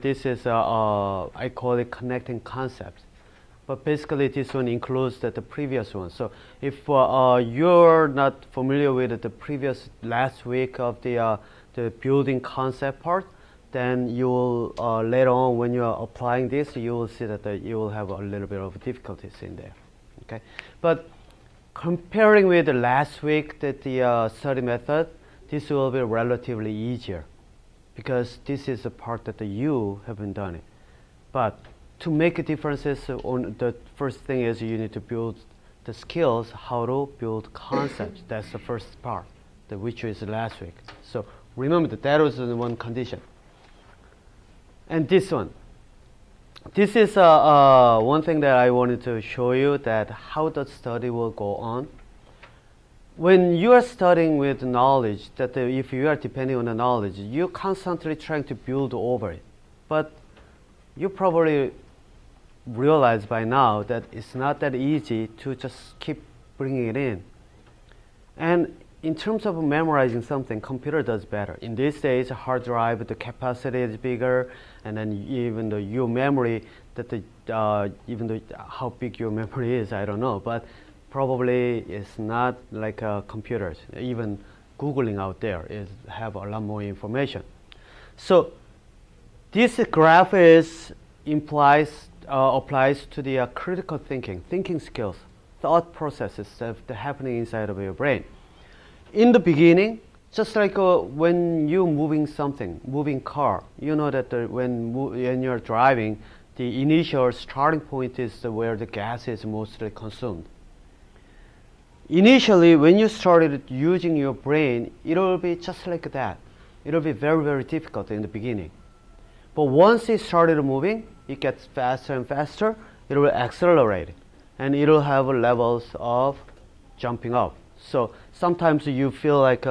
This is, I call it connecting concepts. But basically this one includes the previous one. So if you're not familiar with the previous last week of the building concept part, then you will later on when you are applying this, you will see that you will have a little bit of difficulties in there. Okay, but comparing with the last week that the study method, this will be relatively easier because this is the part that you haven't done it. But to make differences, on the first thing is you need to build the skills how to build concepts. That's the first part, which is last week. So remember that was the one condition. And this one. This is one thing that I wanted to show you, that how the study will go on. When you are studying with knowledge, that if you are depending on the knowledge, you're constantly trying to build over it. But you probably realize by now that it's not that easy to just keep bringing it in. And in terms of memorizing something, computer does better. In these days, a hard drive, the capacity is bigger, and then even though your memory, even though how big your memory is, I don't know, but probably it's not like computers. Even Googling out there have a lot more information. So this graph applies to the critical thinking skills, thought processes that are happening inside of your brain. In the beginning, just like when you're moving car, you know that when you're driving, the initial starting point is where the gas is mostly consumed. Initially, when you started using your brain, it will be just like that. It will be very, very difficult in the beginning. But once it started moving, it gets faster and faster, it will accelerate. And it will have levels of jumping up. So sometimes you feel like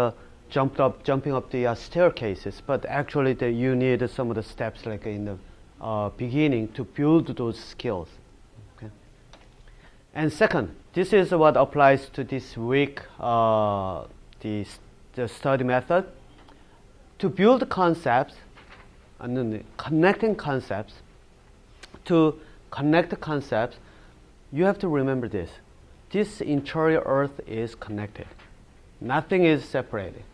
jumping up the staircases, but actually you need some of the steps like in the beginning to build those skills. Okay? And second, this is what applies to this week, the study method. To build concepts, and then connecting concepts, to connect the concepts, you have to remember this. This entire earth is connected. Nothing is separated.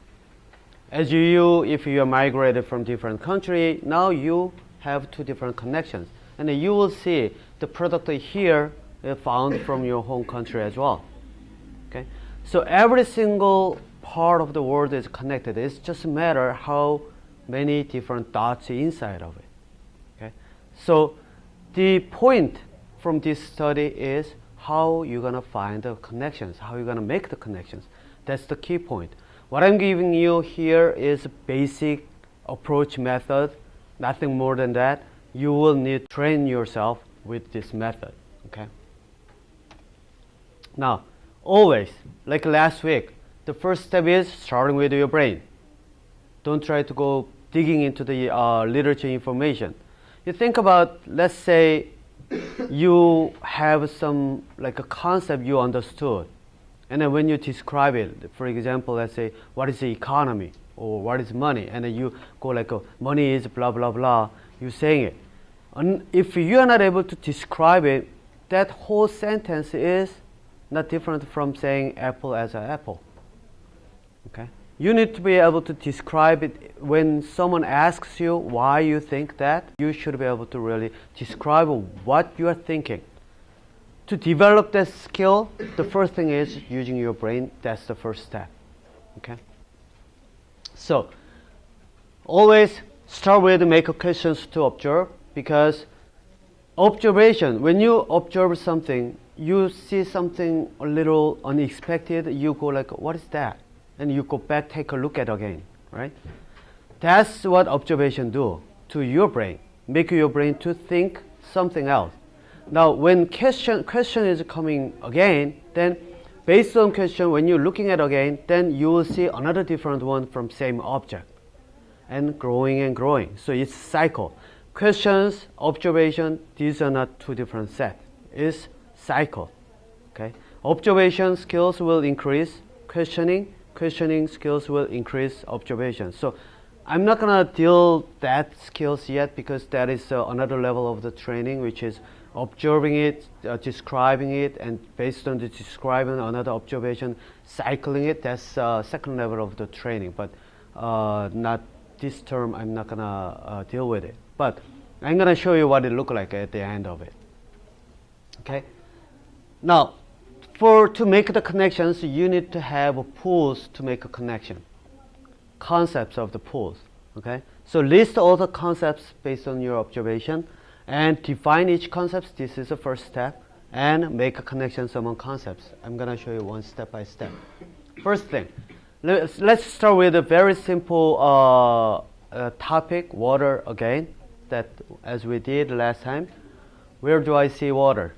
If you are migrated from different country, now you have two different connections. And you will see the product here is found from your home country as well. Okay? So every single part of the world is connected. It's just a matter how many different dots inside of it. Okay? So the point from this study is how you're going to find the connections, how you're going to make the connections. That's the key point. What I'm giving you here is a basic approach method, nothing more than that. You will need to train yourself with this method. Okay? Now, always, like last week, the first step is starting with your brain. Don't try to go digging into the literature information. You think about, let's say, you have some like a concept you understood, and then when you describe it, for example, let's say what is the economy or what is money, and then you go like money is blah blah blah, you're saying it, and if you are not able to describe it, that whole sentence is not different from saying apple as an apple. Okay, you need to be able to describe it. When someone asks you why you think that, you should be able to really describe what you are thinking. To develop that skill, the first thing is using your brain. That's the first step. Okay? So, always start with make questions to observe, because observation, when you observe something, you see something a little unexpected, you go like, what is that? And you go back, take a look at it again, right? That's what observation do to your brain, make your brain to think something else. Now, when question is coming again, then based on question, when you're looking at again, then you will see another different one from same object, and growing. So it's cycle. Questions, observation, these are not two different sets. It's cycle. Okay. Observation skills will increase. Questioning skills will increase observation. So I'm not gonna deal that skills yet because that is another level of the training, which is observing it, describing it, and based on the describing another observation, cycling it. That's second level of the training, but not this term. I'm not gonna deal with it, but I'm gonna show you what it look like at the end of it. Okay. Now, to make the connections, you need to have pools to make a connection. Concepts of the pools. Okay. So list all the concepts based on your observation and define each concept. This is the first step, and make a connections among concepts. I'm gonna show you one step by step. First thing, let's start with a very simple topic, water again, that as we did last time. Where do I see water?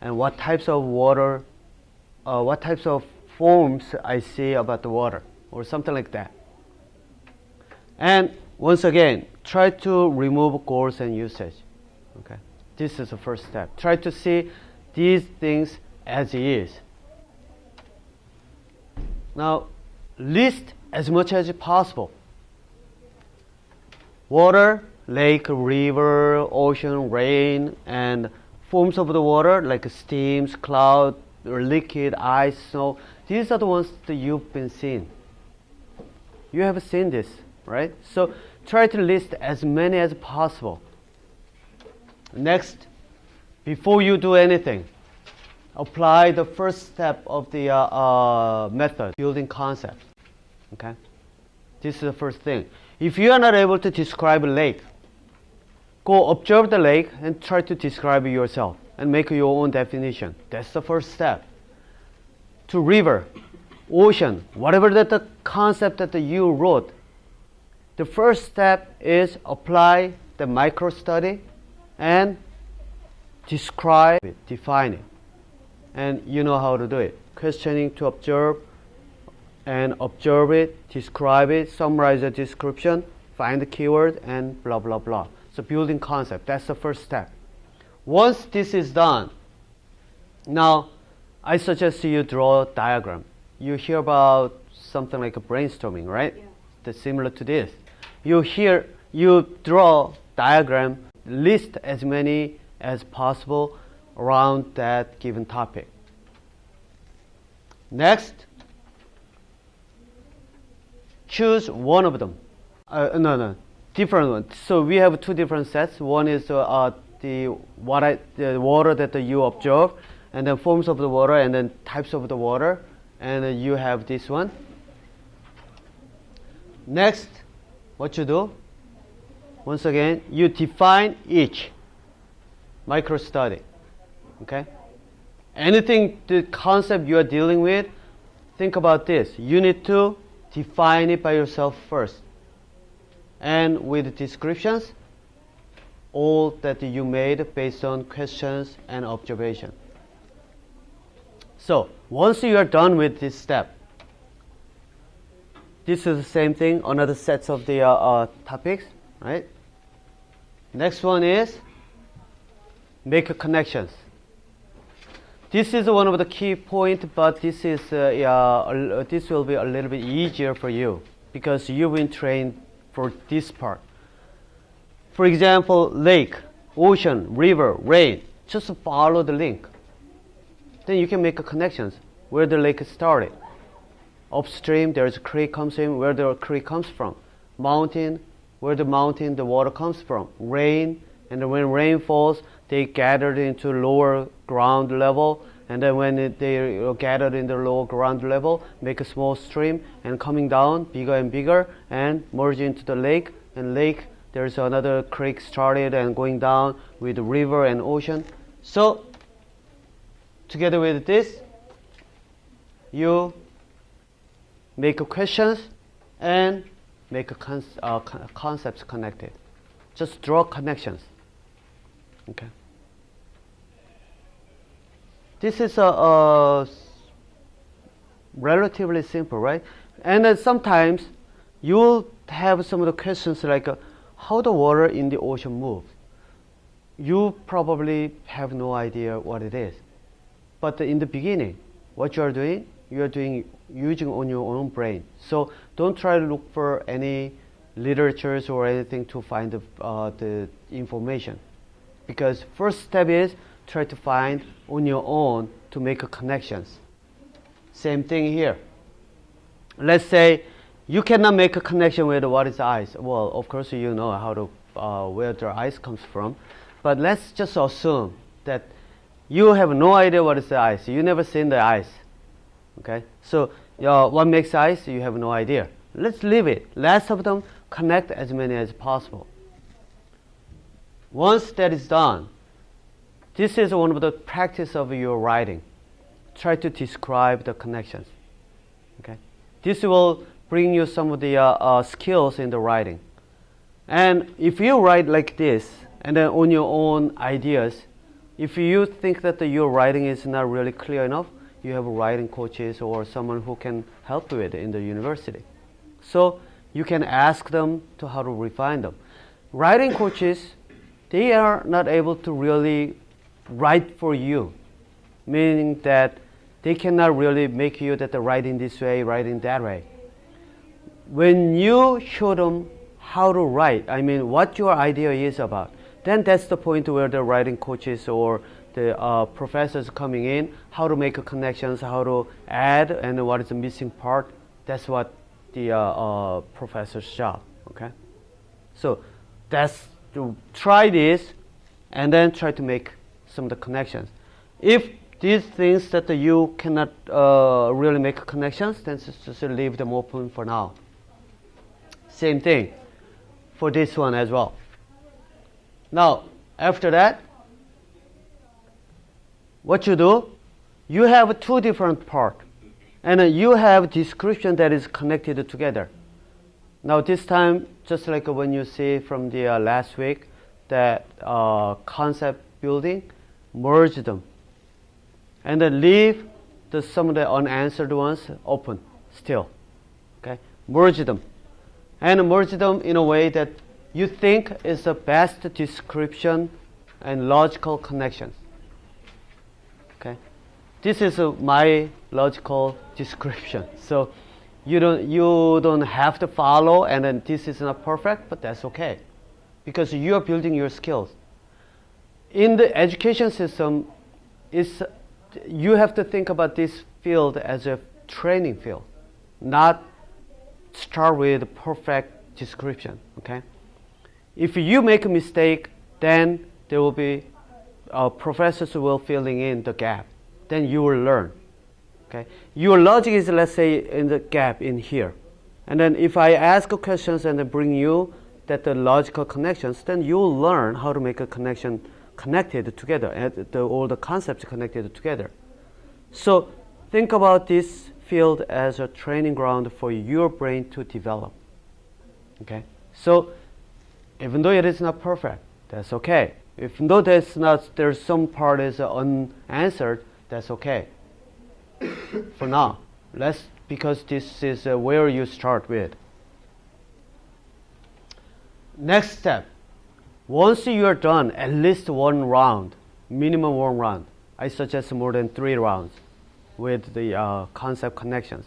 And what types of water, what types of forms I see about the water, or something like that. And once again, try to remove goals and usage. Okay, this is the first step. Try to see these things as is. Now, list as much as possible. Water, lake, river, ocean, rain, and forms of the water like steams, cloud, or liquid, ice, snow. These are the ones that you've been seeing. You have seen this, right? So try to list as many as possible. Next, before you do anything, apply the first step of the method, building concepts. Okay? This is the first thing. If you are not able to describe a lake, go observe the lake and try to describe it yourself and make your own definition. That's the first step. To river, ocean, whatever that the concept that you wrote, the first step is apply the micro study and describe it, define it. And you know how to do it. Questioning to observe, and observe it, describe it, summarize the description, find the keyword, and blah, blah, blah. So building concept, that's the first step. Once this is done, now I suggest you draw a diagram. You hear about something like a brainstorming, right? Yeah. That's similar to this. You draw diagram, list as many as possible around that given topic. Next, choose one of them. Different one. So we have two different sets. One is the water that you observe, and then forms of the water, and then types of the water, and then you have this one. Next, what you do? Once again, you define each micro study. Okay? Anything, the concept you are dealing with, think about this. You need to define it by yourself first. And with descriptions, all that you made based on questions and observation. So, once you are done with this step, this is the same thing, another sets of the topics, right? Next one is make connections. This is one of the key points, but this is this will be a little bit easier for you because you've been trained for this part. For example, lake, ocean, river, rain. Just follow the link. Then you can make connections where the lake started. Upstream, there's a creek comes in, where the creek comes from. Mountain, where the mountain, the water comes from. Rain, and when rain falls, they gathered into lower ground level, and then when they gathered in the lower ground level, make a small stream, and coming down bigger and bigger, and merge into the lake. And lake, there's another creek started and going down with the river and ocean. So together with this, you make questions and make concepts connected. Just draw connections. Okay. This is relatively simple, right? And then sometimes you'll have some of the questions like how the water in the ocean moves. You probably have no idea what it is. But in the beginning, what you are doing using on your own brain. So don't try to look for any literatures or anything to find the information. Because first step is try to find on your own to make connections. Same thing here. Let's say you cannot make a connection with what is ice. Well, of course you know how to where the ice comes from, but let's just assume that you have no idea what is the ice. You never seen the ice. Okay, so what makes ice? You have no idea. Let's leave it. Last of them, connect as many as possible. Once that is done, this is one of the practice of your writing. Try to describe the connections. Okay, this will bring you some of the skills in the writing. And if you write like this, and then on your own ideas, if you think that your writing is not really clear enough, you have writing coaches or someone who can help you with it in the university. So you can ask them to how to refine them. Writing coaches, they are not able to really write for you, meaning that they cannot really make you that writing this way, writing that way. When you show them how to write, I mean what your idea is about, then that's the point where the writing coaches or the professors coming in, how to make connections, how to add, and what is the missing part. That's what the professor's job. Okay, so that's to try this, and then try to make some of the connections. If these things that you cannot really make connections, then just leave them open for now. Same thing for this one as well. Now, after that, what you do, you have two different parts, and you have description that is connected together. Now, this time, just like when you see from the last week, that concept building, merge them, and then leave some of the unanswered ones open still. Okay, merge them, and merge them in a way that you think is the best description and logical connections. Okay, this is my logical description. So you don't have to follow, and then this is not perfect, but that's okay, because you are building your skills. In the education system, you have to think about this field as a training field, not start with perfect description. Okay, if you make a mistake, then there will be professors will filling in the gap. Then you will learn. Okay, your logic is, let's say, in the gap in here, and then if I ask questions and then bring you that the logical connections, then you will learn how to make a connection connected together, and all the concepts connected together. So think about this field as a training ground for your brain to develop. Okay, so even though it is not perfect, that's okay. Even though there's some part is unanswered, that's okay. For now, because this is where you start with. Next step, once you are done at least one round, minimum one round, I suggest more than 3 rounds with the concept connections.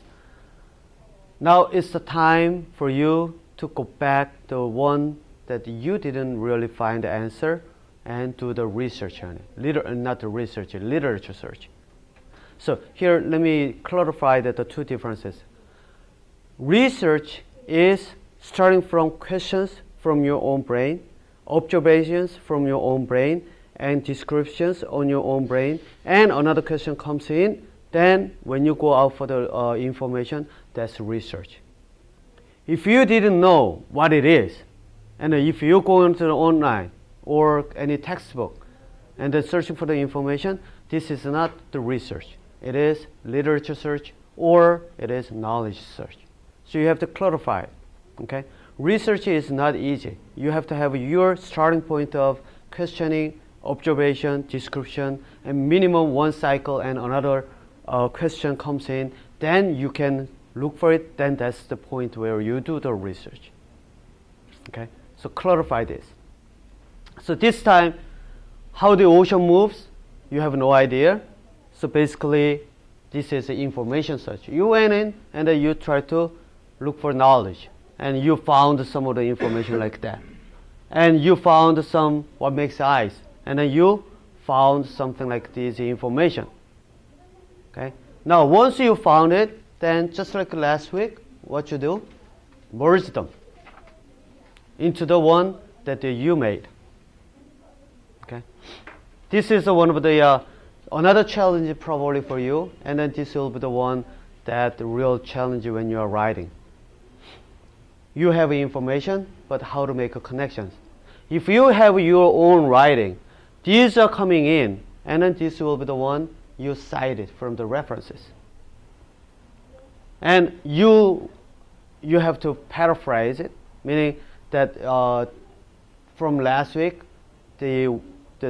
Now it's the time for you to go back to one that you didn't really find the answer and do the research on it. Not the research, literature search. So here, let me clarify the two differences. Research is starting from questions from your own brain, observations from your own brain, and descriptions on your own brain, and another question comes in, then when you go out for the information, that's research. If you didn't know what it is, and if you go into the online or any textbook and then searching for the information, this is not the research. It is literature search or it is knowledge search. So you have to clarify it. Okay? Research is not easy. You have to have your starting point of questioning, observation, description, and minimum one cycle, and another question comes in. Then you can look for it. Then that's the point where you do the research. Okay? So clarify this. So this time, how the ocean moves, you have no idea. So basically, this is the information search. You went in and then you try to look for knowledge. and you found some of the information like that. And you found some what makes eyes, and then you found something like this information. Okay. Now once you found it, then just like last week, what you do? Merge them into the one that you made. Okay. This is one of the another challenge probably for you, and then this will be the one that the real challenge when you are writing. You have information, but how to make a connections. If you have your own writing, these are coming in, and then this will be the one you cited from the references. And you have to paraphrase it, meaning that from last week, the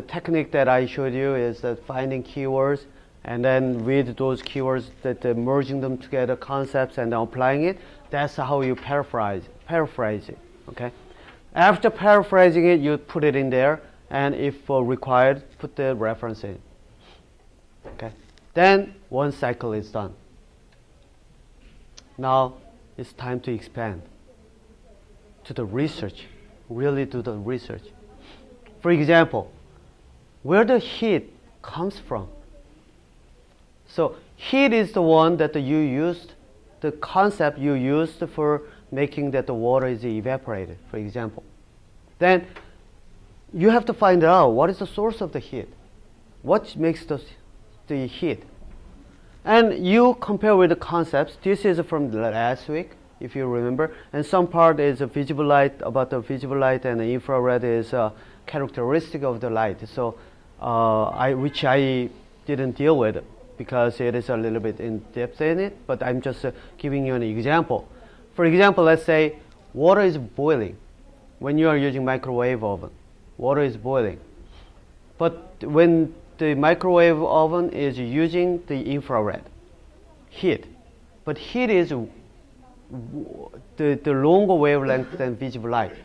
technique that I showed you is that finding keywords, and then with those keywords, that merging them together, concepts, and then applying it. That's how you paraphrase it. Okay. After paraphrasing it, you put it in there, and if required, put the reference in. Okay. Then one cycle is done. Now it's time to expand to the research. Really do the research. For example, where the heat comes from. So heat is the one that you used, the concept you used for making that the water is evaporated, for example. Then you have to find out what is the source of the heat. What makes the heat? And you compare with the concepts. This is from the last week, if you remember. And some part is a visible light, about the visible light, and the infrared is a characteristic of the light. So which I didn't deal with because it is a little bit in depth in it, but I'm just giving you an example. For example, let's say water is boiling. When you are using microwave oven, water is boiling. But when the microwave oven is using the infrared heat, but heat is the longer wavelength than visible light.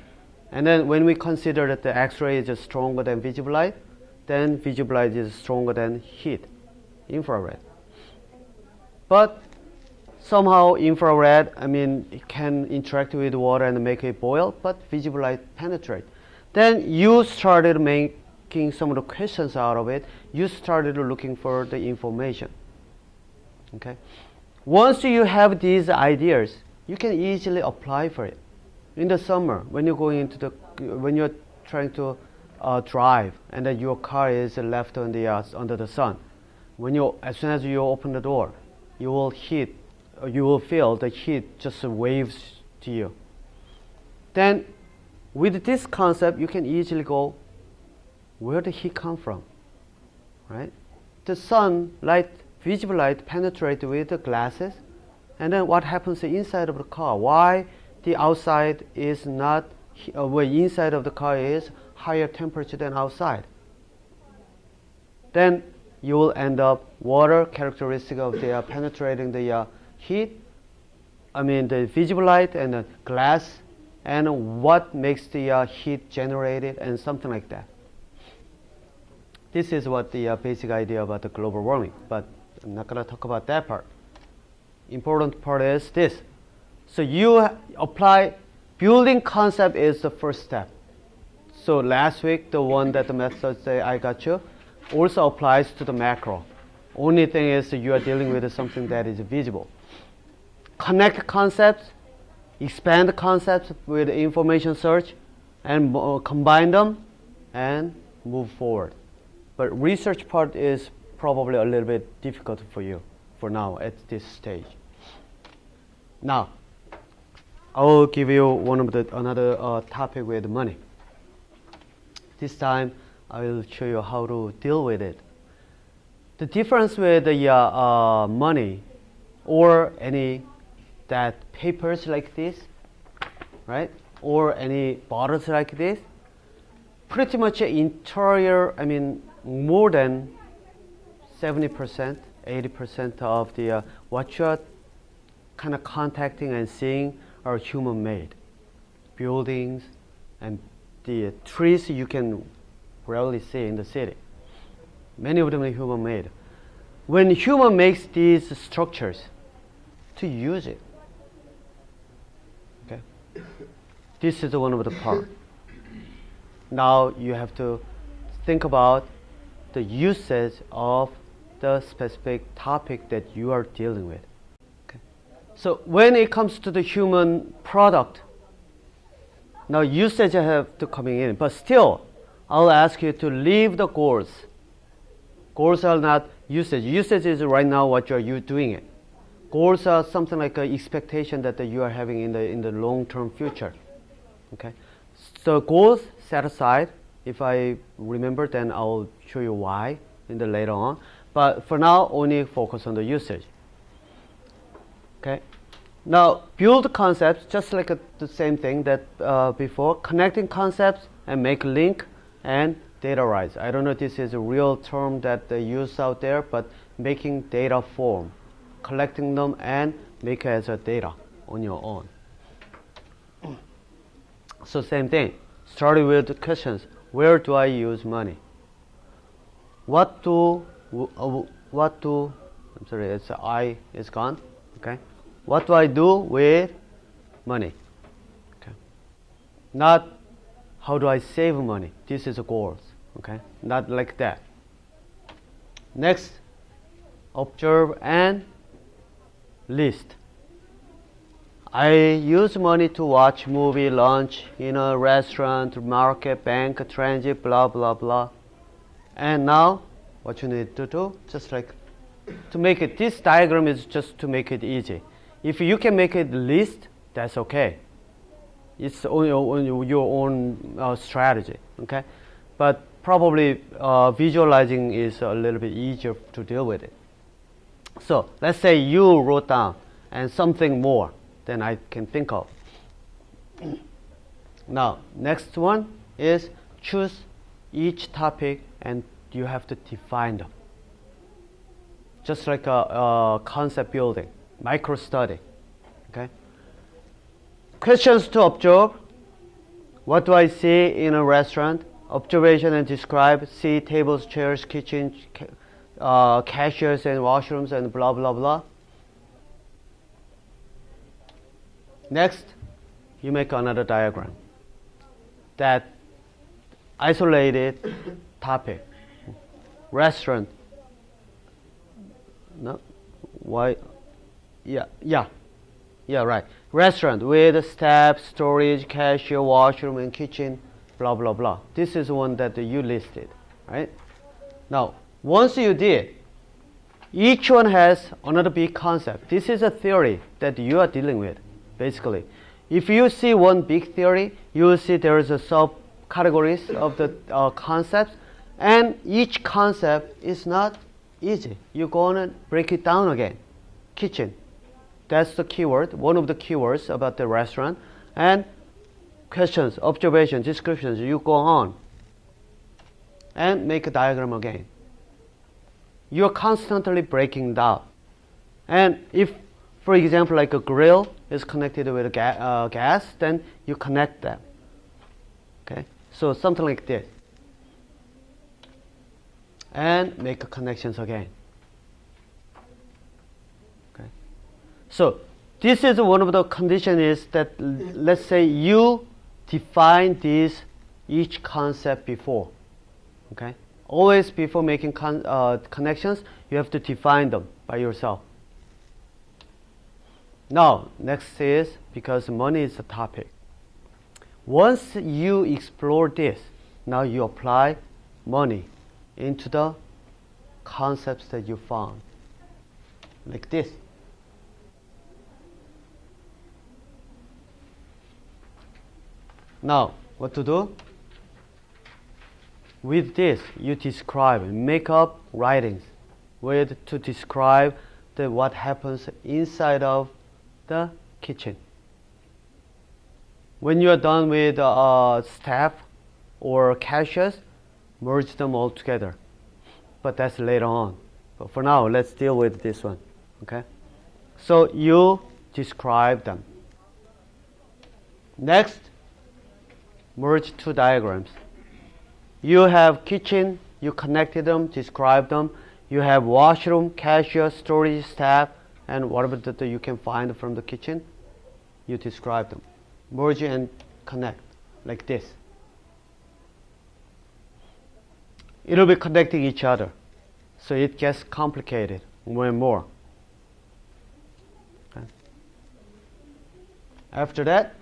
And then when we consider that the X-ray is stronger than visible light, then visible light is stronger than heat, infrared. But somehow infrared, it can interact with water and make it boil, but visible light penetrate. Then you started making some of the questions out of it. You started looking for the information. Okay. Once you have these ideas, you can easily apply for it. In the summer, when you're going into when you're trying to drive, and then your car is left on the under the sun, as soon as you open the door, you will feel the heat just waves to you. Then, with this concept, you can easily go, where did heat come from? Right? The sun light, visible light, penetrates with the glasses, and then what happens inside of the car? Why the outside is not, inside of the car is higher temperature than outside? Then you will end up water characteristic of the penetrating the heat, the visible light and the glass, and what makes the heat generated and something like that. This is what the basic idea about the global warming, but I'm not going to talk about that part. Important part is this. So you apply, building concept is the first step. So last week, the one that the method that I got you also applies to the macro. Only thing is you are dealing with something that is visible. Connect concepts, expand concepts with information search, and combine them and move forward. But research part is probably a little bit difficult for you for now at this stage. Now, I will give you another topic with money. This time, I will show you how to deal with it. The difference with the money or any that papers like this, right? Or any bottles like this, pretty much interior, more than 70%, 80% of the what you're kind of contacting and seeing are human-made. Buildings and the trees you can rarely see in the city. Many of them are human-made. When human makes these structures, to use it, okay, This is one of the part. Now you have to think about the usage of the specific topic that you are dealing with. Okay. So when it comes to the human product, now usage have to coming in, but still I'll ask you to leave the goals. Goals are not usage. Usage is right now what you're doing it. Goals are something like an expectation that you are having in the long-term future. Okay. So goals set aside. If I remember, then I'll show you why in the later on. But for now, only focus on the usage. Okay. Now build concepts, just like the same thing that before. Connecting concepts and make link and datarize. I don't know if this is a real term that they use out there, but making data form, collecting them and make it as a data on your own. So same thing. Starting with the questions. Where do I use money? What do I'm sorry, it's I is gone. Okay. What do I do with money? Okay. Not how do I save money? This is a goals. Okay. Not like that. Next, observe and list. I use money to watch movie, lunch, in a restaurant, market, bank, transit, blah, blah, blah. And now, what you need to do, just like to make it, this diagram is just to make it easy. If you can make it list, that's okay. It's on your own strategy, okay? But probably visualizing is a little bit easier to deal with it. So let's say you wrote down and something more than I can think of. Now, next one is choose each topic and you have to define them. Just like a concept building, micro study. Okay. Questions to observe. What do I see in a restaurant? Observation and describe. See tables, chairs, kitchen, cashiers and washrooms and blah blah blah. Next, you make another diagram. That isolated topic. Restaurant. No? Why? Yeah, right. Restaurant with steps, storage, cashier, washroom, and kitchen, blah, blah, blah. This is one that you listed, right? Now, once you did, each one has another big concept. This is a theory that you are dealing with, basically. If you see one big theory, you will see there is a subcategories of the concepts, and each concept is not easy. You're going to break it down again. Kitchen. That's the keyword, one of the keywords about the restaurant. And questions, observations, descriptions, you go on. And make a diagram again. You're constantly breaking down. And if, for example, like a grill is connected with a gas, then you connect them. Okay? So something like this. And make connections again. Okay. So this is one of the conditions is that let's say you define these each concept before. Okay. Always before making connections, you have to define them by yourself. Now, next is because money is the topic. Once you explore this, now you apply money into the concepts that you found, like this. Now, what to do? With this, you describe, make up writings to describe what happens inside of the kitchen. When you are done with staff or cashiers, merge them all together. But that's later on. But for now, let's deal with this one. Okay? So you describe them. Next, merge two diagrams. You have kitchen, you connected them, describe them. You have washroom, cashier, storage, staff, and whatever that you can find from the kitchen, you describe them. Merge and connect like this. It'll be connecting each other. So it gets complicated more and more. Okay. After that,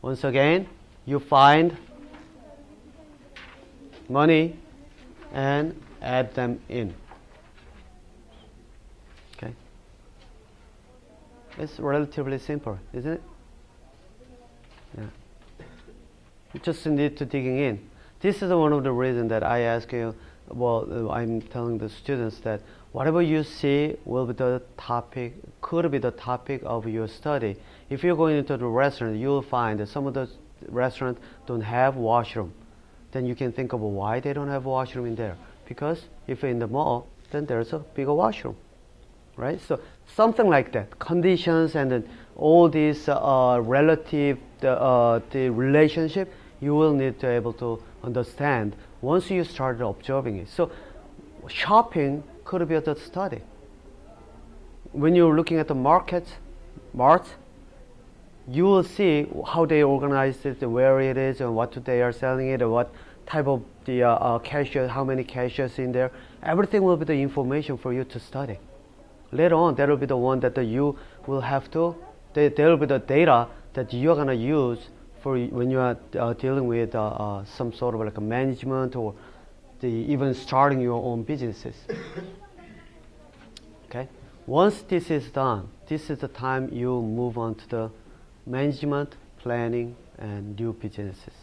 once again, you find money and add them in. Okay. It's relatively simple, isn't it? Yeah. You just need to digging in. This is one of the reasons that I ask you, well, I'm telling the students that whatever you see will be the topic, could be the topic of your study. If you're going into the restaurant, you'll find that some of the restaurants don't have washroom. Then you can think of why they don't have washroom in there. Because if you're in the mall, then there's a bigger washroom, right? So something like that, conditions and then all these relative, the relationship, you will need to be able to understand once you start observing it. So shopping could be a study. When you're looking at the marts, you will see how they organize it, where it is, and what they are selling it, and what type of the cashier, how many cashiers in there. Everything will be the information for you to study. Later on, that will be the one that you will have to, there will be the data that you're going to use for when you are dealing with some sort of like a management or even starting your own businesses. Okay. Once this is done, this is the time you move on to the management, planning, and new businesses.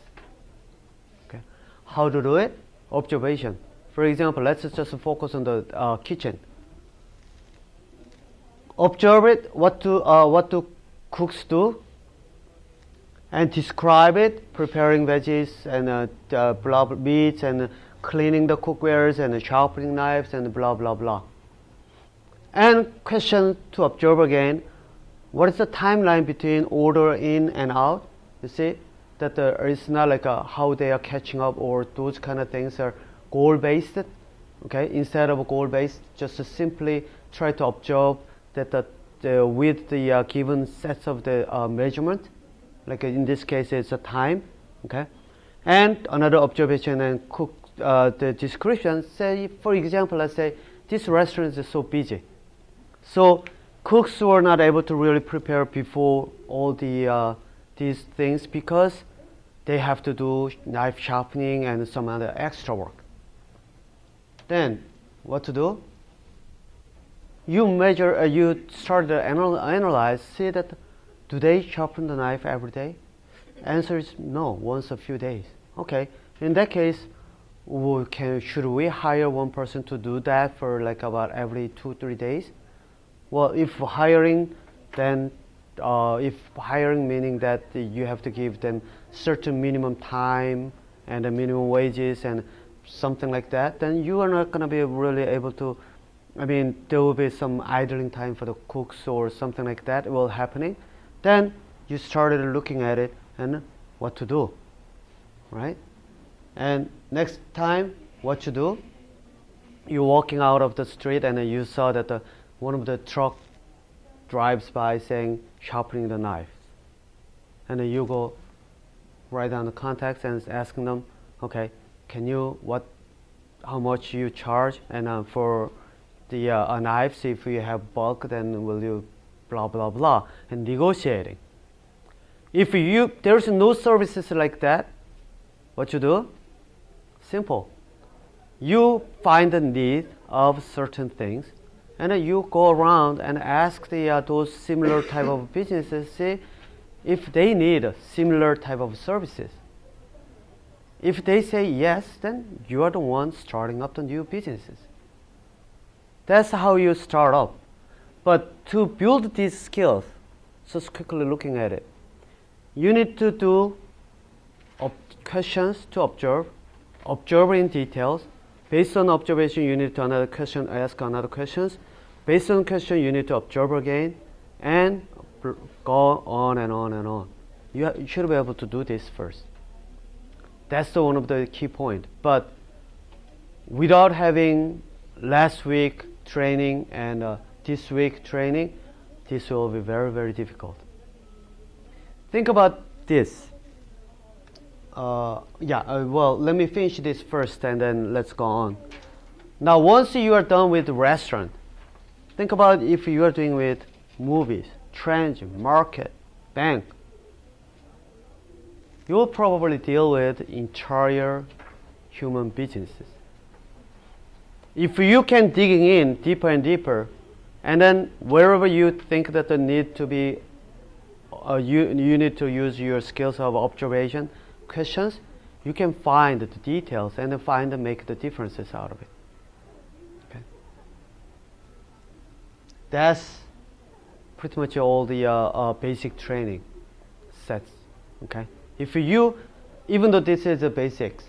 Okay. How to do it? Observation. For example, let's just focus on the kitchen. Observe it. What do cooks do? And describe it, preparing veggies and meats and cleaning the cookwares and sharpening knives and blah blah blah. And question to observe again, what is the timeline between order in and out? You see that it's not like how they are catching up or those kind of things are goal based. Okay, instead of goal based, just simply try to observe that with the given sets of the measurement. Like in this case, it's a time, okay? And another observation and cook the description. Say, for example, let's say this restaurant is so busy, so cooks were not able to really prepare before all the these things because they have to do knife sharpening and some other extra work. Then, what to do? You measure, you start to analyze, see that. Do they sharpen the knife every day? Answer is no, once a few days. Okay, in that case, should we hire one person to do that for like about every 2-3 days? Well, if hiring, then if hiring meaning that you have to give them certain minimum time and a minimum wages and something like that, then you are not going to be really able to. I mean, there will be some idling time for the cooks or something like that will happening. Then you started looking at it and what to do, right? And next time, what you do? You're walking out of the street and you saw that one of the truck drives by saying sharpening the knife, and then you go write down the contacts and asking them, okay, how much you charge, and for the knives, if you have bulk, then will you blah blah blah, and negotiating. If there's no services like that, what you do? Simple. You find the need of certain things, and then you go around and ask those similar type of businesses, see if they need a similar type of services. If they say yes, then you are the one starting up the new businesses. That's how you start up. But to build these skills, just quickly looking at it, you need to do questions to observe in details. Based on observation, you need to ask another questions. Based on question, you need to observe again, and go on and on and on. You should be able to do this first. That's one of the key points. But without having last week training and this week training, this will be very, very difficult. Think about this. well, let me finish this first and then let's go on. Now, once you are done with the restaurant, think about if you are doing with movies, trends, market, bank. You will probably deal with entire human businesses. If you can digging in deeper and deeper, and then wherever you think that the need to be, you need to use your skills of observation, questions, you can find the details and then make the differences out of it. Okay. That's pretty much all the basic training sets. Okay. If you, even though this is a basics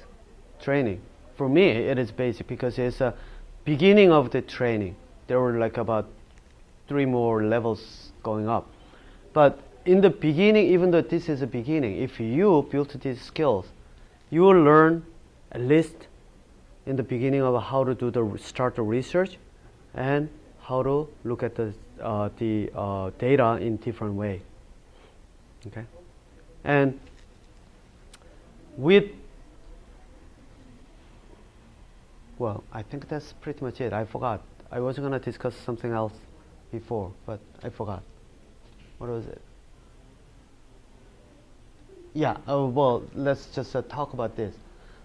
training, for me it is basic because it's a beginning of the training. There were like about 3 more levels going up. But in the beginning, even though this is a beginning, if you build these skills, you will learn at least in the beginning of how to do start the research and how to look at the data in different way. Okay, and well, I think that's pretty much it. I forgot. I was going to discuss something else before, but I forgot. What was it? Yeah, well, let's just talk about this.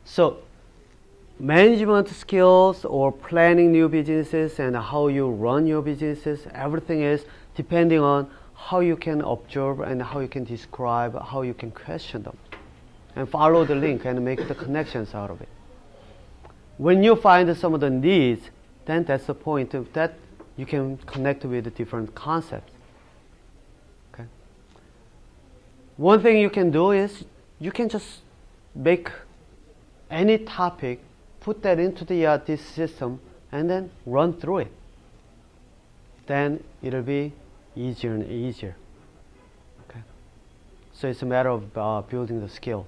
So, management skills or planning new businesses and how you run your businesses, everything is depending on how you can observe and how you can describe, how you can question them, and follow the link and make the connections out of it. When you find some of the needs, then that's the point of that you can connect with the different concepts. Okay. One thing you can do is you can just make any topic, put that into this system, and then run through it. Then it'll be easier and easier. Okay. So it's a matter of building the skills.